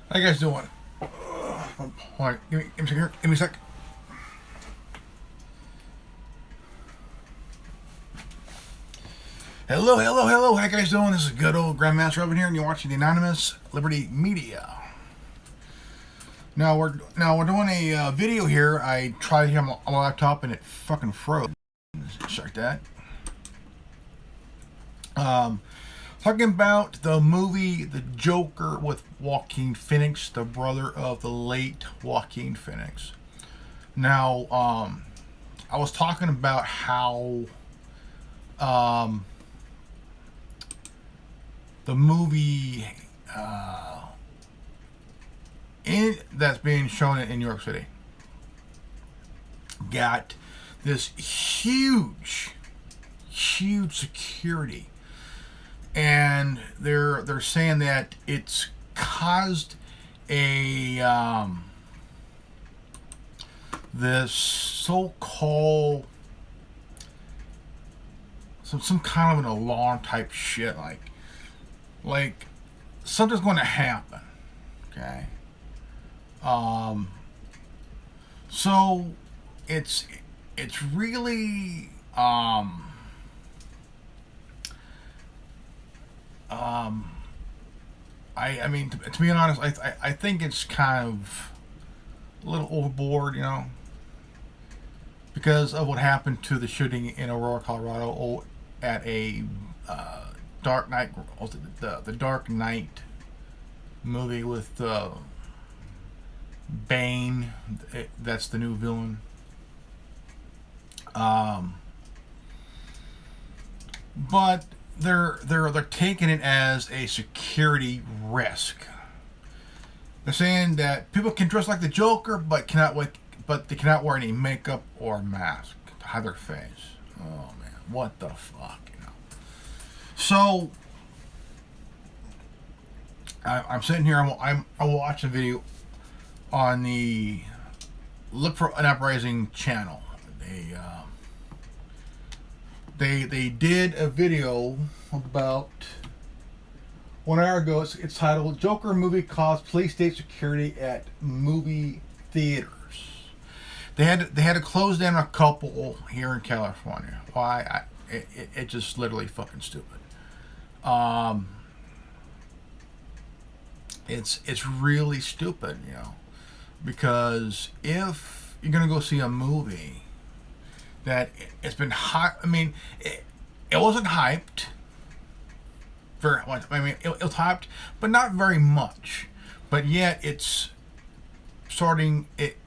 How you guys doing? Hold on, give me a second here. Give me a sec. Hello, hello, hello. How you guys doing? This is good old Grandmaster Oven here, and you're watching the Anonymous Liberty Media. Now we're doing a video here. I tried it here on my laptop, and it fucking froze. Start that. Talking about the movie The Joker with Joaquin Phoenix, the brother of the late Joaquin Phoenix. Now, I was talking about how the movie that's being shown in New York City got this huge security. And they're saying that it's caused a this so-called some kind of an alarm type shit, like something's going to happen. Okay. So it's really I mean, to be honest, I think it's kind of a little overboard, because of what happened to the shooting in Aurora, Colorado, at a Dark Knight, the Dark Knight movie with Bane. That's the new villain. But they're taking it as a security risk. They're saying that people can dress like the Joker, but they cannot wear any makeup or mask to hide their face. Oh man, what the fuck, So I'm sitting here. I'm watching a video on the Look for an Uprising channel. They did a video about 1 hour ago. It's titled "Joker Movie Caused Police State Security at Movie Theaters." They had to close down a couple here in California. Why? It just literally fucking stupid. It's really stupid, because if you're gonna go see a movie that it's been hot. I mean, it wasn't hyped very much. I mean, it was hyped, but not very much. But yet, it's starting. It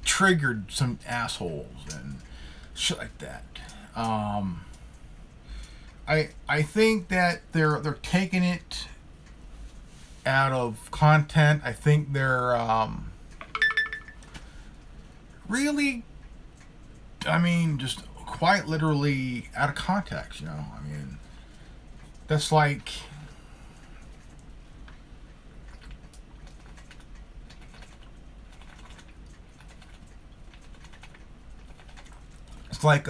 triggered some assholes and shit like that. I think that they're taking it out of content. I think they're really, just quite literally out of context, I mean, that's like, it's like,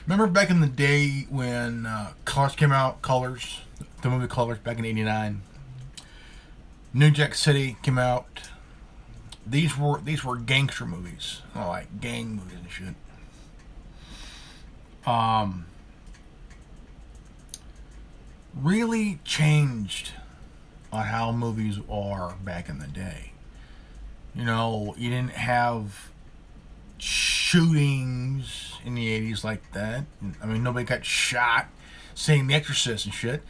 remember back in the day when Colors came out, the movie Colors back in '89, New Jack City came out. These were gangster movies, like gang movies and shit. Really changed on how movies are back in the day. You didn't have shootings in the '80s like that. I mean, nobody got shot seeing The Exorcist and shit.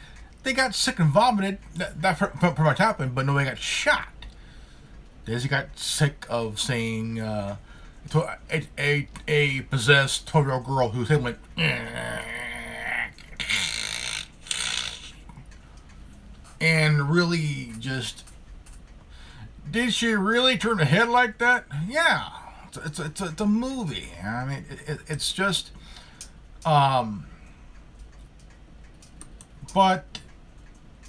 They got sick and vomited. That pretty much happened, but nobody got shot. He got sick of seeing a possessed 12-year-old girl whose head went and really just, did she really turn her head like that? Yeah, it's a movie. I mean, it's just but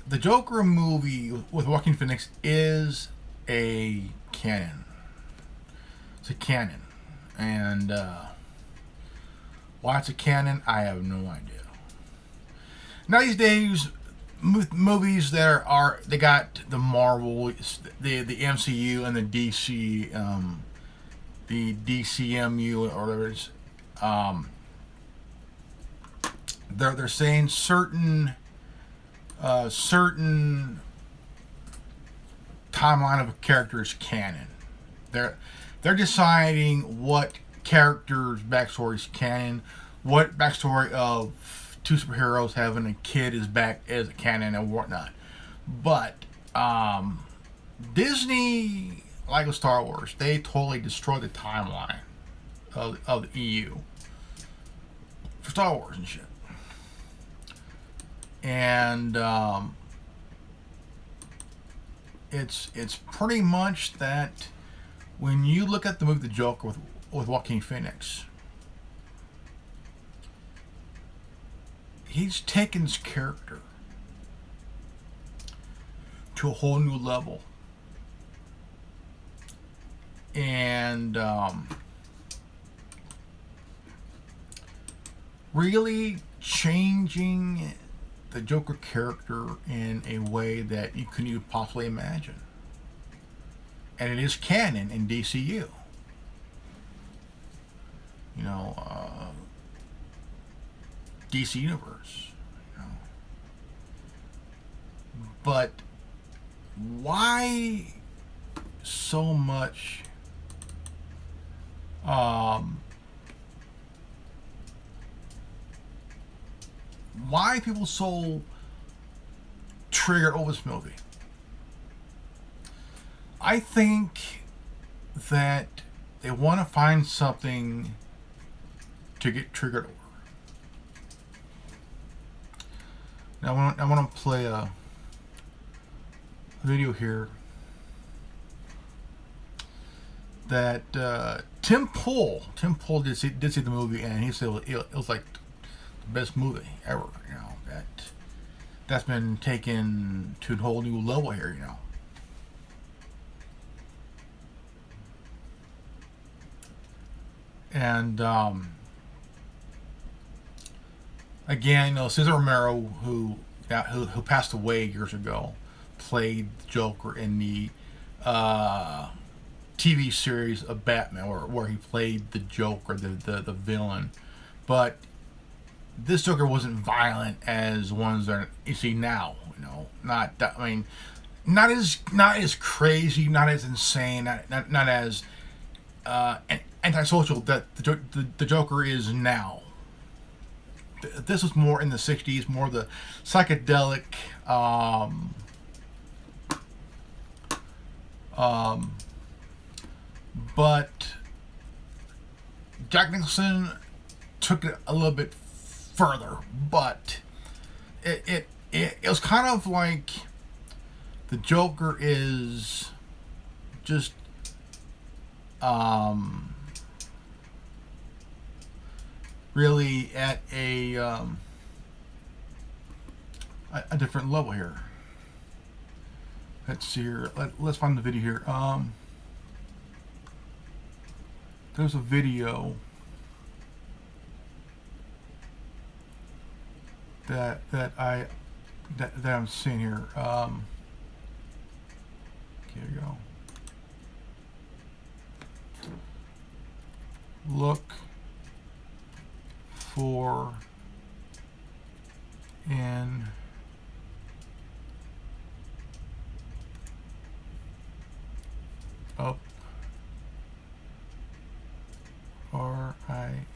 the Joker movie with Joaquin Phoenix is a canon. It's a canon. And why it's a canon, I have no idea. Now these days, movies that are they got the Marvel, the MCU and the DC, the DCMU or whatever it is. Um, they're saying certain timeline of a character is canon. They're deciding what characters' backstory is canon, what backstory of two superheroes having a kid is back as a canon and whatnot. But Disney, like with Star Wars, they totally destroyed the timeline of the EU for Star Wars and shit. And it's pretty much that when you look at the movie The Joker with Joaquin Phoenix, he's taken his character to a whole new level, and really changing the Joker character in a way that you couldn't even possibly imagine. And it is canon in DCU. You know, DC Universe. You know. But why so much why are people so triggered over this movie? I think that they want to find something to get triggered over. Now I want to play a video here that Tim Pool did see the movie, and he said it was like the best movie ever. You know, that's been taken to a whole new level here. You know. And again, you know, Cesar Romero, who passed away years ago, played Joker in the TV series of Batman, where he played the Joker, the villain. But this Joker wasn't violent as ones that you see now. You know, not that, I mean, not as crazy, not as insane, not as antisocial that the Joker is now. This was more in the 60s, more the psychedelic but Jack Nicholson took it a little bit further, but it was kind of like the Joker is just really at a different level here. Let's see here. Let's find the video here. There's a video that I'm seeing here. Here we go. Look for in up RISING.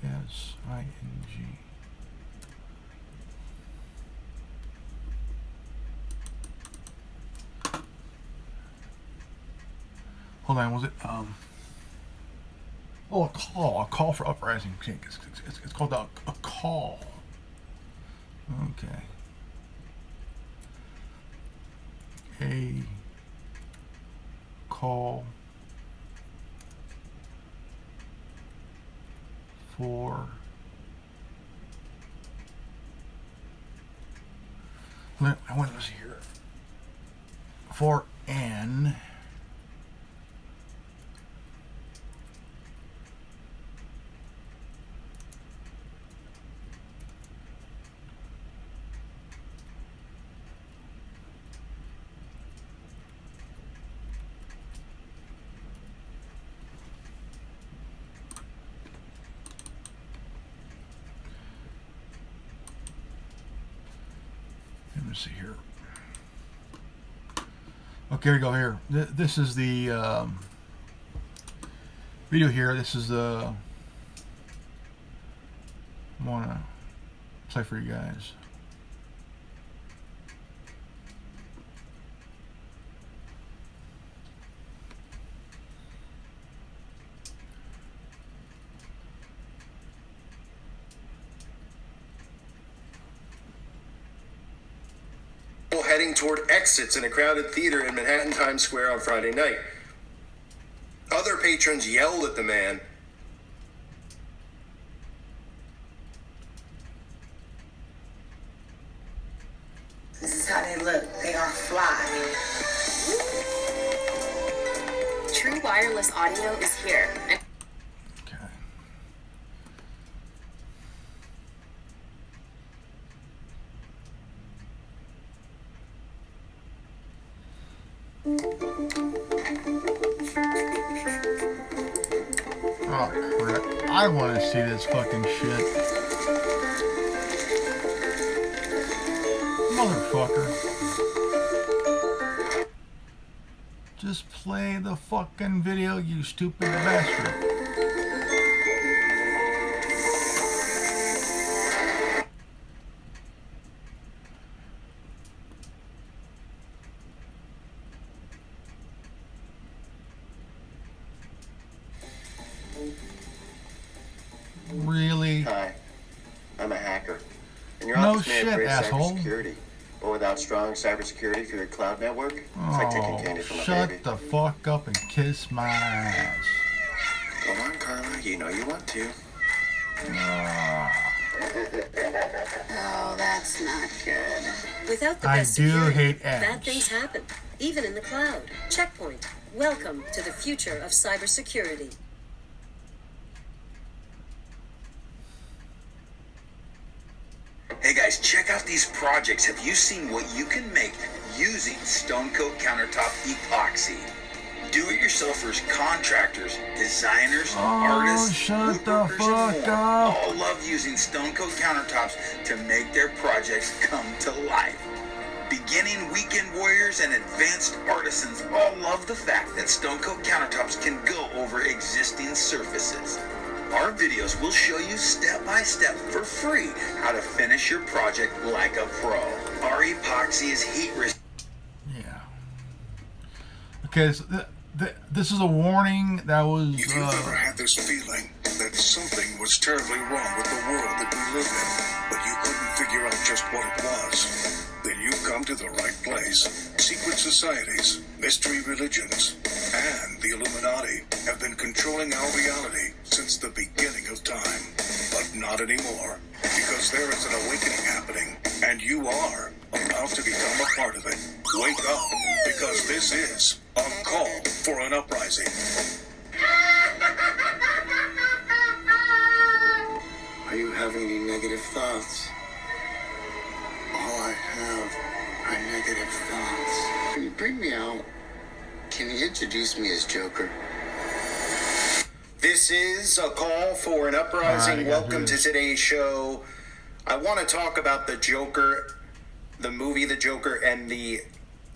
Hold on, was it oh, a call for uprising. It's called a call. Okay. A call for I want to see here for an me see here. Okay, here we go. Here, this is the video here. This is the I wanna play for you guys. Heading toward exits in a crowded theater in Manhattan Times Square on Friday night. Other patrons yelled at the man. This is how they look. They are fly. True wireless audio is here. Oh crap. I want to see this fucking shit. Motherfucker. Just play the fucking video, you stupid bastard. Really? Hi, I'm a hacker. And your No office may shit, have great asshole. cybersecurity, but without strong cybersecurity for your cloud network, it's like taking candy from a shut baby. the fuck up and kiss my ass. Come on, Carla, you know you want to. Oh, that's not good. Without the I best do security, hate bad ads. things happen, even in the cloud. Checkpoint. Welcome to the future of cybersecurity. Hey guys, check out these projects. Have you seen what you can make using Stone Coat Countertop Epoxy? Do-it-yourselfers, contractors, designers, artists, shut the woodworkers, fuck and more up. all love using Stone Coat Countertops to make their projects come to life. Beginning weekend warriors and advanced artisans all love the fact that Stone Coat Countertops can go over existing surfaces. Our videos will show you step by step for free how to finish your project like a pro. Our epoxy is heat resistant. Yeah. Okay, so this is a warning that was. If you've ever had this feeling that something was terribly wrong with the world that we live in, but you couldn't figure out just what it was, then you've come to the right place. Secret societies, mystery religions, and the Illuminati have been controlling our reality since the beginning of time. But not anymore, because there is an awakening happening, and you are about to become a part of it. Wake up, because this is a call for an uprising. Are you having any negative thoughts? All I have are negative thoughts. Can you bring me out? Can you introduce me as Joker? This is a call for an uprising. Alright, Welcome to today's show. I want to talk about the Joker, the movie The Joker, and the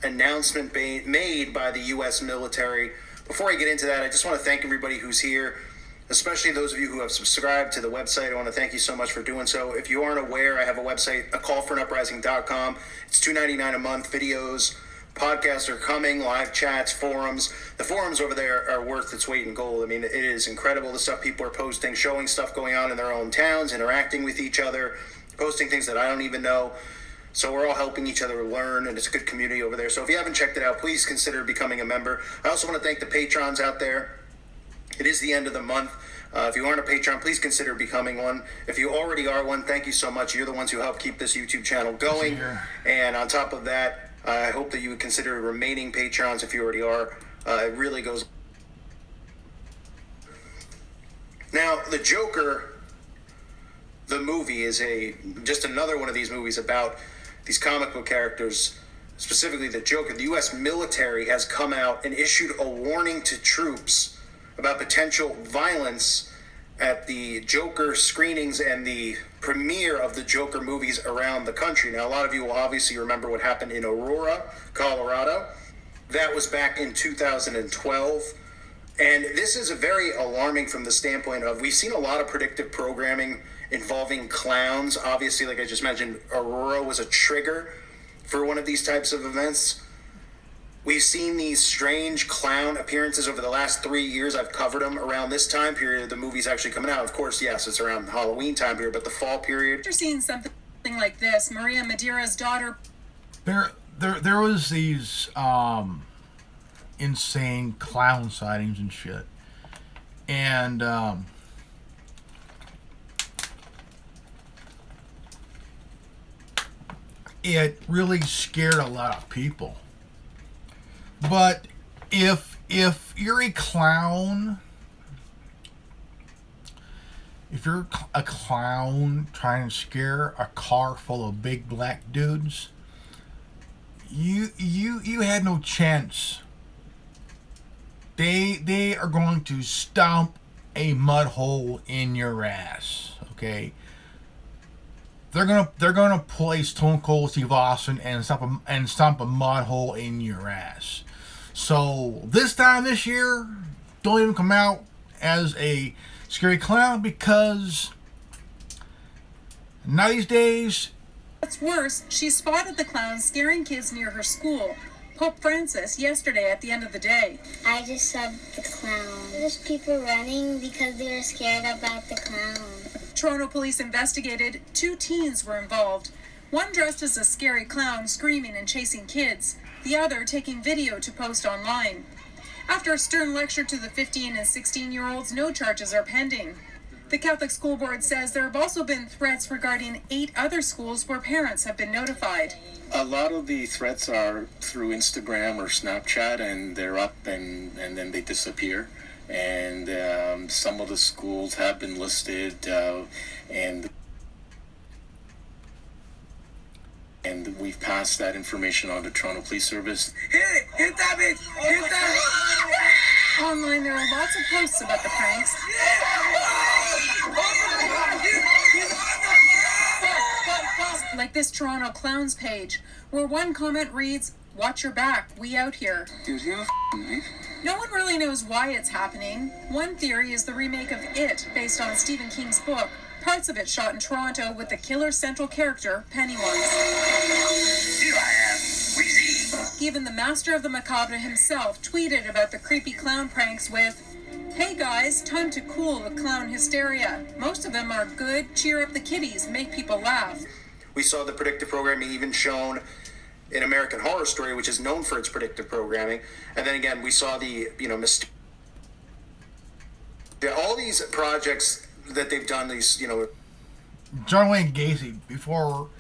announcement made by the U.S. military. Before I get into that, I just want to thank everybody who's here, especially those of you who have subscribed to the website. I want to thank you so much for doing so. If you aren't aware, I have a website, acallforanuprising.com. It's $2.99 a month. Videos, podcasts are coming, live chats, forums. The forums over there are worth its weight in gold. I mean, it is incredible, the stuff people are posting, showing stuff going on in their own towns, interacting with each other, posting things that I don't even know. So we're all helping each other learn, and it's a good community over there. So if you haven't checked it out, please consider becoming a member. I also want to thank the patrons out there. It is the end of the month. If you aren't a patron, please consider becoming one. If you already are one, thank you so much. You're the ones who help keep this YouTube channel going. And on top of that, I hope that you would consider remaining patrons if you already are. It really goes. Now, The Joker, the movie, is just another one of these movies about these comic book characters, specifically the Joker. The U.S. military has come out and issued a warning to troops about potential violence at the Joker screenings and the premiere of the Joker movies around the country. Now, a lot of you will obviously remember what happened in Aurora, Colorado. That was back in 2012. And this is very alarming from the standpoint of, we've seen a lot of predictive programming involving clowns. Obviously, like I just mentioned, Aurora was a trigger for one of these types of events. We've seen these strange clown appearances over the last 3 years. I've covered them around this time period. The movie's actually coming out. Of course, yes, it's around the Halloween time period, but the fall period. After seeing something like this, Maria Madeira's daughter... There was these insane clown sightings and shit. And it really scared a lot of people. But if you're a clown, if you're a clown trying to scare a car full of big black dudes, you had no chance. They are going to stomp a mud hole in your ass, okay? They're gonna play Stone Cold Steve Austin and stomp a mud hole in your ass. So this time this year, don't even come out as a scary clown, because now these days. What's worse, she spotted the clown scaring kids near her school. Pope Francis yesterday at the end of the day. I just saw the clown. There's people running because they are scared about the clown. Toronto police investigated. 2 teens were involved. One dressed as a scary clown screaming and chasing kids. The other taking video to post online. After a stern lecture to the 15 and 16-year-olds, no charges are pending. The Catholic School Board says there have also been threats regarding 8 other schools where parents have been notified. A lot of the threats are through Instagram or Snapchat, and they're up and then they disappear. And some of the schools have been listed, and we've passed that information on to Toronto Police Service. Hit that bitch! Hit that! Online, there are lots of posts about the pranks. Like this Toronto Clowns page, where one comment reads, "Watch your back, we out here." Dude, you have a knife? No one really knows why it's happening. One theory is the remake of It, based on Stephen King's book. Parts of it shot in Toronto with the killer central character, Pennywise. Here I am, Wheezy. Even the master of the macabre himself tweeted about the creepy clown pranks with, "Hey guys, time to cool the clown hysteria. Most of them are good, cheer up the kiddies, make people laugh." We saw the predictive programming even shown in American Horror Story, which is known for its predictive programming. And then again, we saw the, all these projects that they've done, these, John Wayne Gacy, before,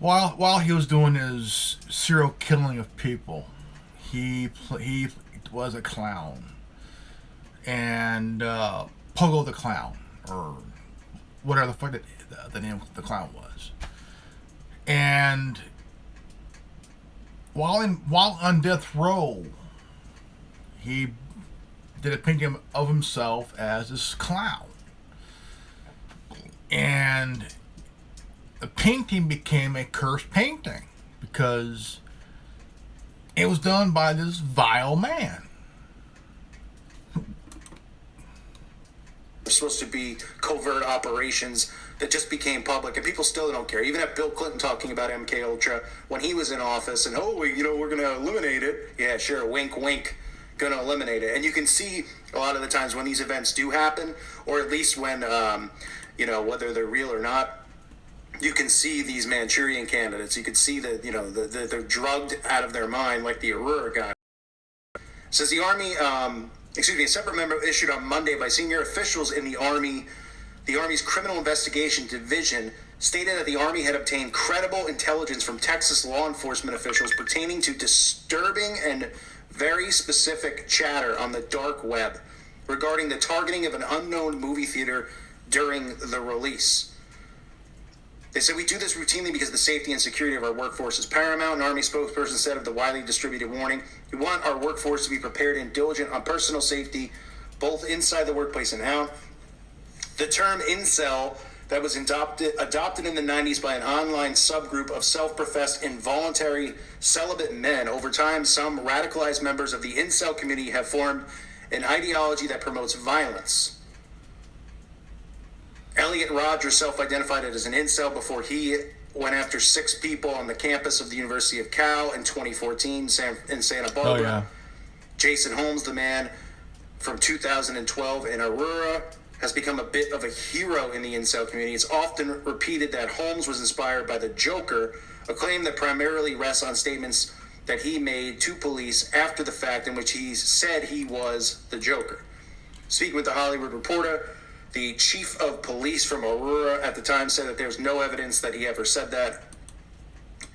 while he was doing his serial killing of people, he was a clown. And Pogo the Clown, or whatever the fuck the name of the clown was. And while on death row, he did a painting of himself as this clown. And the painting became a cursed painting because it was done by this vile man. They're supposed to be covert operations that just became public, and people still don't care. Even at Bill Clinton talking about MK Ultra when he was in office, and we're going to eliminate it. Yeah, sure, wink, wink, going to eliminate it. And you can see a lot of the times when these events do happen, or at least when, whether they're real or not, you can see these Manchurian candidates. You can see that, they're drugged out of their mind, like the Aurora guy. Says the Army. A separate memo issued on Monday by senior officials in the Army's Criminal Investigation Division stated that the Army had obtained credible intelligence from Texas law enforcement officials pertaining to disturbing and very specific chatter on the dark web regarding the targeting of an unknown movie theater during the release. They said, "We do this routinely because the safety and security of our workforce is paramount." An Army spokesperson said of the widely distributed warning, "We want our workforce to be prepared and diligent on personal safety, both inside the workplace and out." The term incel that was adopted in the 90s by an online subgroup of self-professed involuntary celibate men. Over time, some radicalized members of the incel community have formed an ideology that promotes violence. Elliot Rogers self-identified as an incel before he went after 6 people on the campus of the University of Cal in 2014 in Santa Barbara. Oh, yeah. Jason Holmes, the man from 2012 in Aurora, has become a bit of a hero in the incel community. It's often repeated that Holmes was inspired by the Joker, a claim that primarily rests on statements that he made to police after the fact in which he said he was the Joker. Speaking with the Hollywood Reporter, the chief of police from Aurora at the time said that there's no evidence that he ever said that.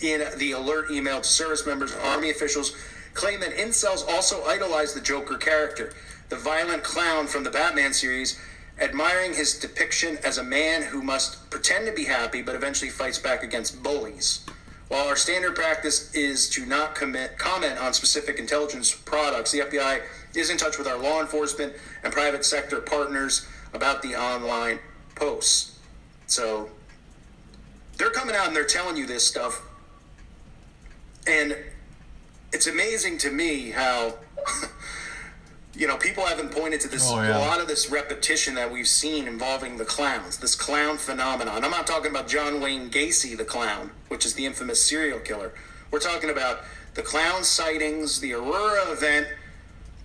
In the alert email to service members, Army officials claim that incels also idolize the Joker character, the violent clown from the Batman series, admiring his depiction as a man who must pretend to be happy but eventually fights back against bullies. While our standard practice is to not comment on specific intelligence products, the FBI is in touch with our law enforcement and private sector partners about the online posts. So they're coming out and they're telling you this stuff. And it's amazing to me how, people haven't pointed to this, a lot of this repetition that we've seen involving the clowns, this clown phenomenon. I'm not talking about John Wayne Gacy, the clown, which is the infamous serial killer. We're talking about the clown sightings, the Aurora event,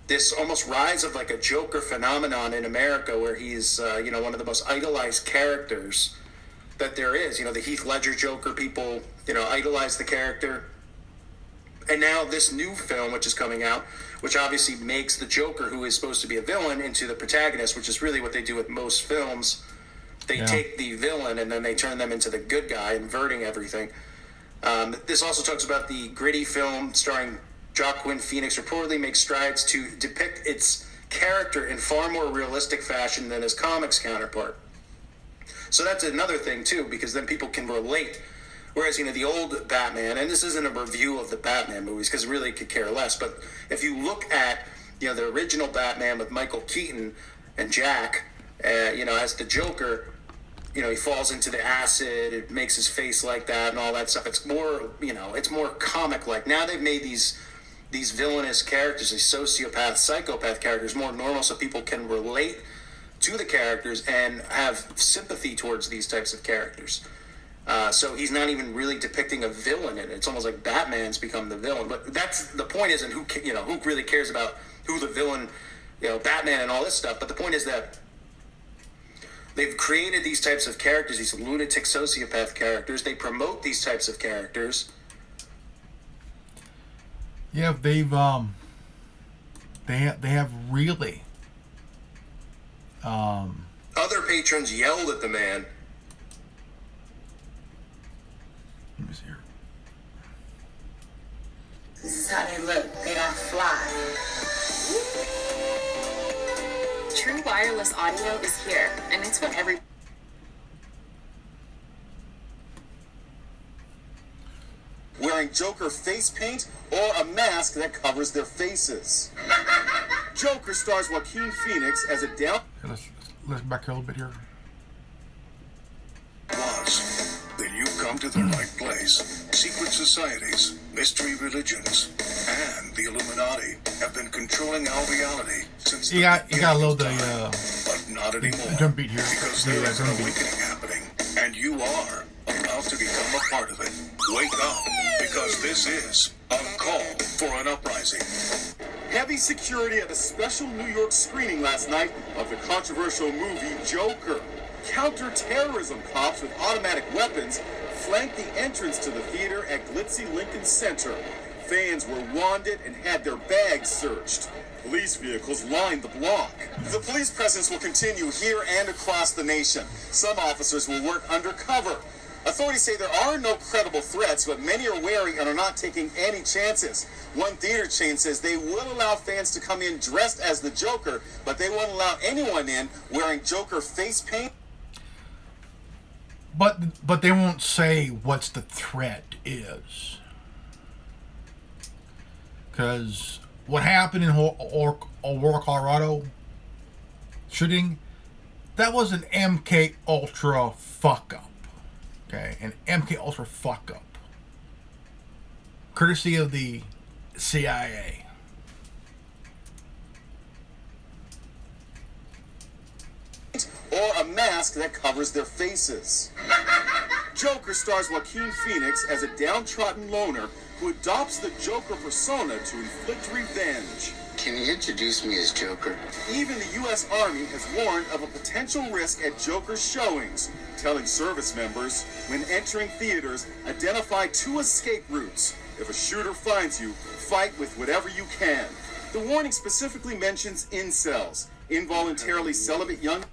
this almost rise of like a Joker phenomenon in America where he's, one of the most idolized characters that there is. The Heath Ledger Joker, people, idolize the character. And now this new film, which is coming out, which obviously makes the Joker, who is supposed to be a villain, into the protagonist, which is really what they do with most films. They take the villain and then they turn them into the good guy, inverting everything. This also talks about the gritty film starring Joaquin Phoenix reportedly makes strides to depict its character in far more realistic fashion than his comics counterpart. So that's another thing, too, because then people can relate. Whereas, the old Batman, and this isn't a review of the Batman movies, because really could care less, but if you look at, the original Batman with Michael Keaton and Jack, as the Joker, he falls into the acid, it makes his face like that and all that stuff. It's more, it's more comic-like. Now they've made these villainous characters, these sociopath, psychopath characters more normal so people can relate to the characters and have sympathy towards these types of characters. So he's not even really depicting a villain in it. It's almost like Batman's become the villain. But that's the point isn't who really cares about who the villain, Batman and all this stuff. But the point is that they've created these types of characters, these lunatic sociopath characters. They promote these types of characters. Yeah, they've they have really other patrons yelled at the man. Let me see here. This is how they look. They are fly. True wireless audio is here, and it's what every wearing Joker face paint or a mask that covers their faces. Joker stars Joaquin Phoenix as a down... Let's back here a little bit here. Then you've come to the right place. Secret societies, mystery religions, and the Illuminati have been controlling our reality since You got to load the but not anymore. drum beat here. Because there is an awakening happening, and you are about to become a part of it. Wake up, because this is a call for an uprising. Heavy security at a special New York screening last night of the controversial movie Joker. Counter-terrorism cops with automatic weapons flanked the entrance to the theater at glitzy Lincoln Center. Fans were wanded and had their bags searched. Police vehicles lined the block. The police presence will continue here and across the nation. Some officers will work undercover. Authorities say there are no credible threats, but many are wary and are not taking any chances. One theater chain says they will allow fans to come in dressed as the Joker, but they won't allow anyone in wearing Joker face paint. But they won't say what's the threat is. Because what happened in Aurora, Colorado, shooting, That was an MK Ultra fuck up. Okay, an MK Ultra fuck up. Courtesy of the CIA. Or a mask that covers their faces. Joker stars Joaquin Phoenix as a downtrodden loner who adopts the Joker persona to inflict revenge. Can you introduce me as Joker? Even the U.S. Army has warned of a potential risk at Joker showings, telling service members, when entering theaters, identify 2 escape routes. If a shooter finds you, fight with whatever you can. The warning specifically mentions incels, involuntarily celibate young...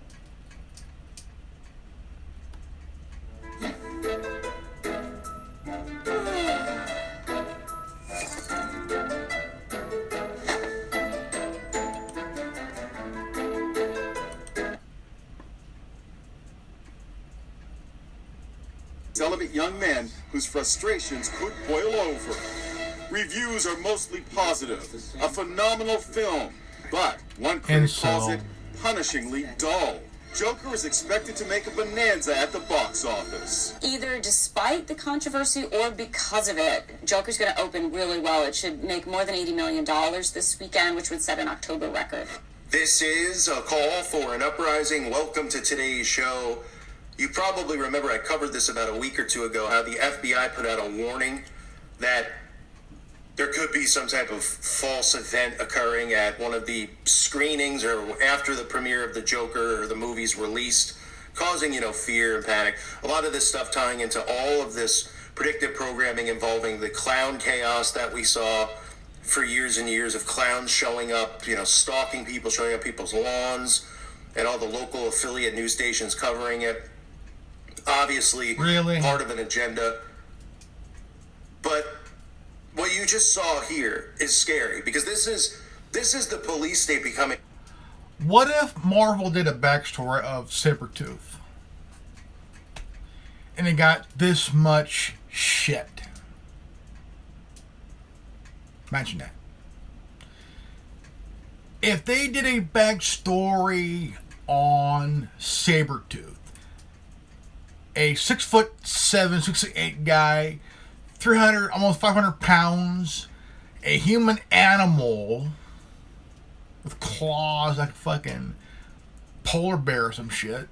celibate young men whose frustrations could boil over. Reviews are mostly positive. A phenomenal film, but one critic calls it punishingly dull. Joker is expected to make a bonanza at the box office. Either despite the controversy or because of it, Joker's going to open really well. It should make more than $80 million this weekend, which would set an October record. This is a call for an uprising. Welcome to today's show. You probably remember I covered this about a week or two ago, how the FBI put out a warning that there could be some type of false event occurring at one of the screenings or after the premiere of the Joker or the movie's released, causing, fear and panic. A lot of this stuff tying into all of this predictive programming involving the clown chaos that we saw for years and years of clowns showing up, stalking people, showing up people's lawns, and all the local affiliate news stations covering it. Obviously, part of an agenda. But what you just saw here is scary, because this is the police state becoming... What if Marvel did a backstory of Sabretooth and it got this much shit? Imagine that. If they did a backstory on Sabretooth, a 6'7", 6'8" guy, 300, almost 500 pounds, a human animal with claws like a fucking polar bear or some shit,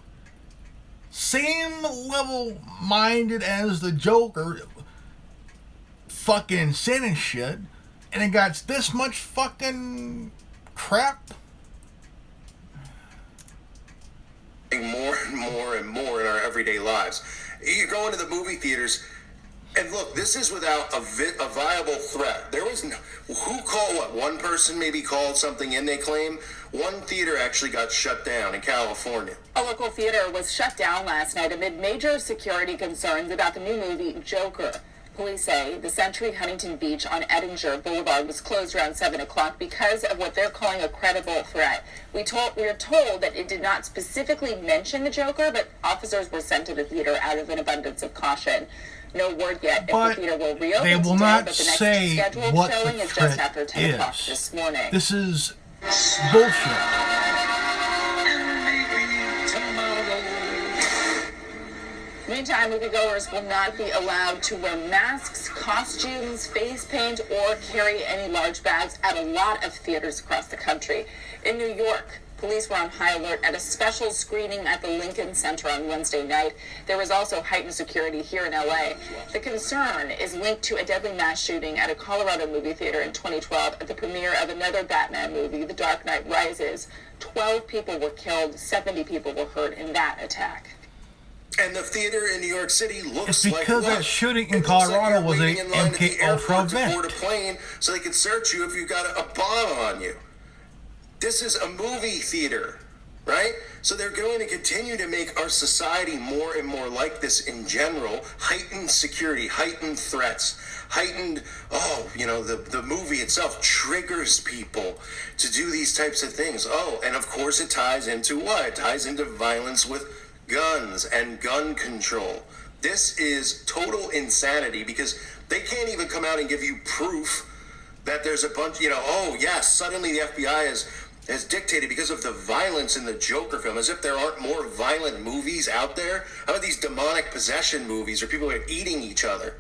same level-minded as the Joker, fucking insane and shit, and it got this much fucking crap. More and more and more in our everyday lives. You go into the movie theaters, and look, this is without a viable threat. There was who called, one person maybe called something in, they claim. One theater actually got shut down in California. A local theater was shut down last night amid major security concerns about the new movie Joker. Police say the Century Huntington Beach on Edinger Boulevard was closed around 7 o'clock because of what they're calling a credible threat. We are told that it did not specifically mention the Joker, but officers were sent to the theater out of an abundance of caution. No word yet if the theater will reopen they will today, not but the next say scheduled what showing the is just after threat 10 o'clock is. this morning. This is bullshit. Meantime, moviegoers will not be allowed to wear masks, costumes, face paint, or carry any large bags at a lot of theaters across the country. In New York, police were on high alert at a special screening at the Lincoln Center on Wednesday night. There was also heightened security here in LA. The concern is linked to a deadly mass shooting at a Colorado movie theater in 2012 at the premiere of another Batman movie, The Dark Knight Rises. 12 people were killed, 70 people were hurt in that attack. And the theater in New York City looks it's because that shooting in Colorado was a MK Ultra event. To board a plane so they could search you if you got a bomb on you. This is a movie theater, right? So they're going to continue to make our society more and more like this in general. Heightened security, heightened threats, heightened, the movie itself triggers people to do these types of things. Oh, and of course it ties into what? It ties into violence with guns and gun control. This is total insanity because they can't even come out and give you proof that there's a bunch, suddenly the FBI is has dictated because of the violence in the Joker film, as if there aren't more violent movies out there. How about these demonic possession movies where people are eating each other?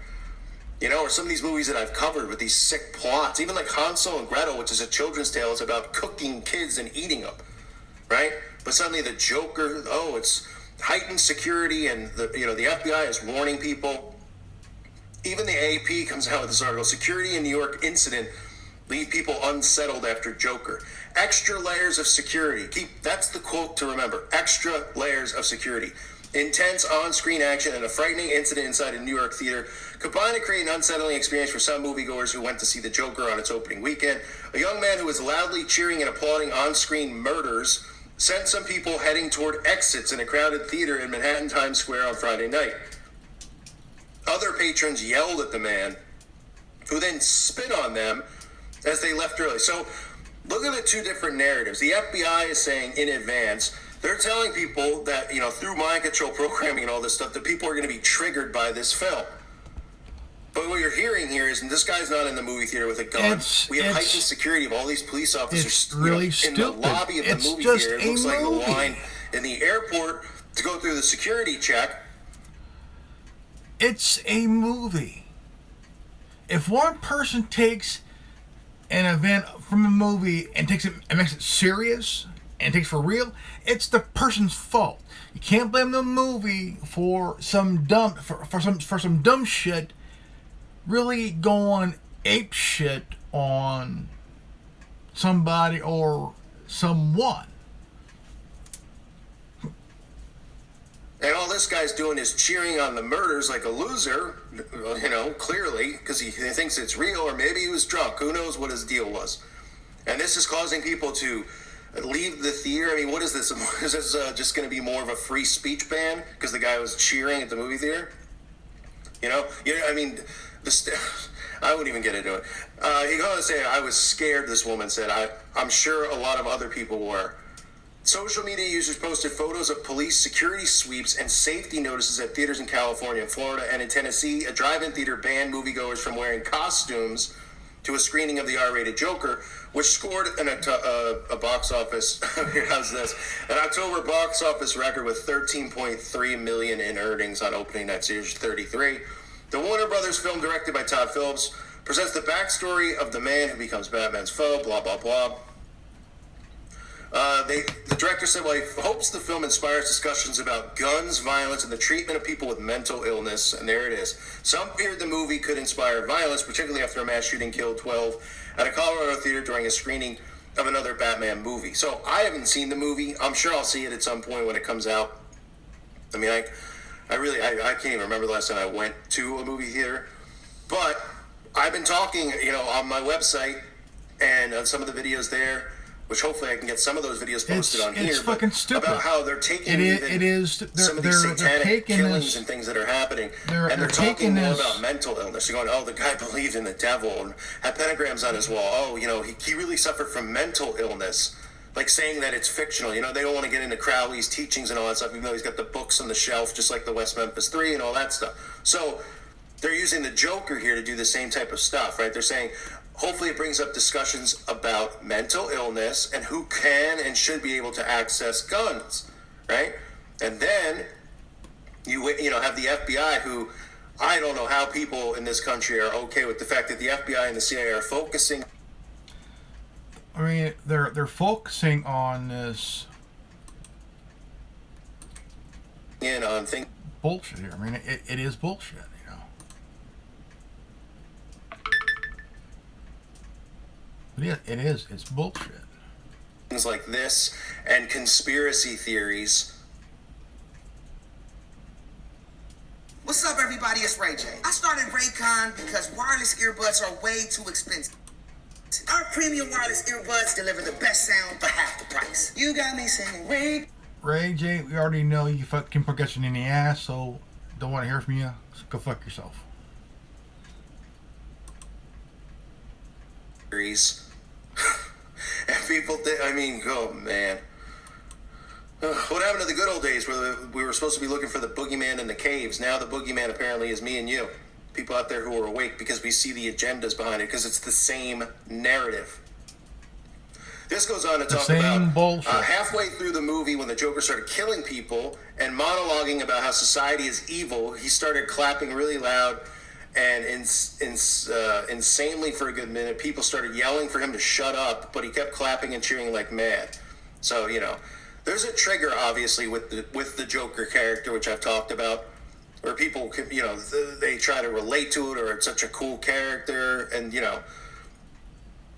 You know, or some of these movies that I've covered with these sick plots. Even like Hansel and Gretel, which is a children's tale, is about cooking kids and eating them, right? But suddenly the Joker, oh, it's heightened security, and the FBI is warning people. Even the AP comes out with this article, security in New York incident leave people unsettled after Joker. Extra layers of security. That's the quote to remember. Extra layers of security. Intense on-screen action and a frightening incident inside a New York theater combined to create an unsettling experience for some moviegoers who went to see the Joker on its opening weekend. A young man who was loudly cheering and applauding on-screen murders sent some people heading toward exits in a crowded theater in Manhattan Times Square on Friday night. Other patrons yelled at the man, who then spit on them as they left early. So look at the two different narratives. The FBI is saying in advance, they're telling people that, you know, through mind control programming and all this stuff, that people are going to be triggered by this film. But what you're hearing here is, and this guy's not in the movie theater with a gun. We have heightened security of all these police officers. It's really stupid. In the lobby of the movie theater. It looks like the line in the airport to go through the security check. It's a movie. If one person takes an event from a movie and takes it and makes it serious and takes it for real, it's the person's fault. You can't blame the movie for some dumb for some dumb shit. Really going ape shit on somebody or someone. And all this guy's doing is cheering on the murders like a loser, you know, clearly, because he thinks it's real, or maybe he was drunk. Who knows what his deal was? And this is causing people to leave the theater. I mean, what is this? Is this just going to be more of a free speech ban because the guy was cheering at the movie theater? You know, I mean, I wouldn't even get into it. He goes to say, I was scared, this woman said. I'm sure a lot of other people were. Social media users posted photos of police security sweeps and safety notices at theaters in California, Florida, and in Tennessee. A drive-in theater banned moviegoers from wearing costumes to a screening of the R-rated Joker, which scored a box office. How's this? An October box office record with $13.3 million in earnings on opening night, series 33. The Warner Brothers film, directed by Todd Phillips, presents the backstory of the man who becomes Batman's foe. Blah blah blah. The director said, well, he hopes the film inspires discussions about guns, violence, and the treatment of people with mental illness. And there it is. Some feared the movie could inspire violence, particularly after a mass shooting killed 12 at a Colorado theater during a screening of another Batman movie. So I haven't seen the movie. I'm sure I'll see it at some point when it comes out. I mean, I can't even remember the last time I went to a movie theater. But I've been talking, you know, on my website and on some of the videos there, which hopefully I can get some of those videos posted on here. It's fucking stupid. About how they're taking some of these satanic killings and things that are happening, and they're talking more about mental illness. They're going, oh, the guy believed in the devil and had pentagrams on his wall. Oh, you know, he really suffered from mental illness. Like saying that it's fictional. You know, they don't want to get into Crowley's teachings and all that stuff, even though he's got the books on the shelf, just like the West Memphis 3 and all that stuff. So they're using the Joker here to do the same type of stuff, right? They're saying, hopefully it brings up discussions about mental illness and who can and should be able to access guns, right? And then you know, have the FBI, who I don't know how people in this country are okay with the fact that the FBI and the CIA are focusing. I mean, they're focusing on this in on things bullshit here. I mean, it is bullshit, you know. But yeah, it is. It's bullshit. Things like this and conspiracy theories. What's up, everybody? It's Ray J. I started Raycon because wireless earbuds are way too expensive. Our premium wireless earbuds deliver the best sound for half the price. You got me singing Ray J, we already know you fucking percussion in the ass, so don't want to hear from you. So go fuck yourself. And people think, I mean, oh man. What happened to the good old days where we were supposed to be looking for the boogeyman in the caves? Now the boogeyman apparently is me and you. People out there who are awake because we see the agendas behind it, because it's the same narrative. This goes on to The talk same about bullshit. halfway through the movie when the Joker started killing people and monologuing about how society is evil, he started clapping really loud and insanely for a good minute. People started yelling for him to shut up, but he kept clapping and cheering like mad. So, you know, there's a trigger, obviously, with the Joker character, which I've talked about, where people can, you know, they try to relate to it, or it's such a cool character, and, you know,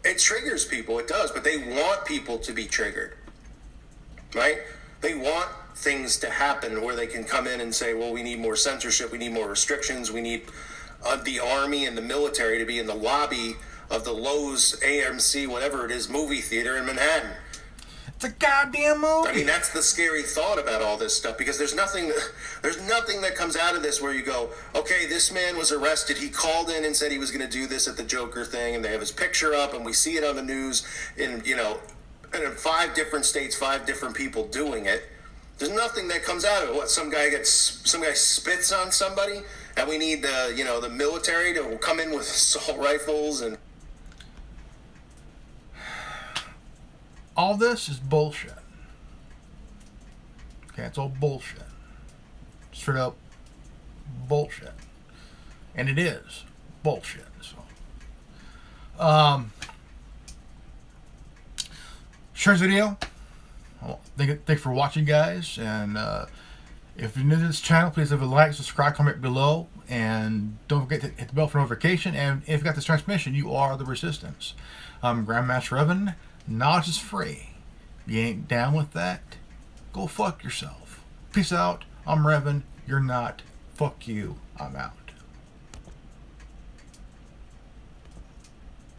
it triggers people. It does, but they want people to be triggered, right? They want things to happen where they can come in and say, well, we need more censorship, we need more restrictions, we need the army and the military to be in the lobby of the Lowe's AMC, whatever it is, movie theater in Manhattan. It's a goddamn movie. I mean, that's the scary thought about all this stuff, because there's nothing that comes out of this where you go, okay, this man was arrested. He called in and said he was going to do this at the Joker thing, and they have his picture up, and we see it on the news in, you know, in 5 different states, 5 different people doing it. There's nothing that comes out of it. What, some guy spits on somebody, and we need the, you know, the military to come in with assault rifles and. All this is bullshit. Okay, it's all bullshit. Straight up bullshit. And it is bullshit. So, share this video. Well, thanks for watching, guys. And if you're new to this channel, please leave a like, subscribe, comment below, and don't forget to hit the bell for notification. And if you got this transmission, you are the resistance. I'm Grandmaster Evan. Knowledge is free. If you ain't down with that, go fuck yourself. Peace out. I'm Revan. You're not. Fuck you. I'm out.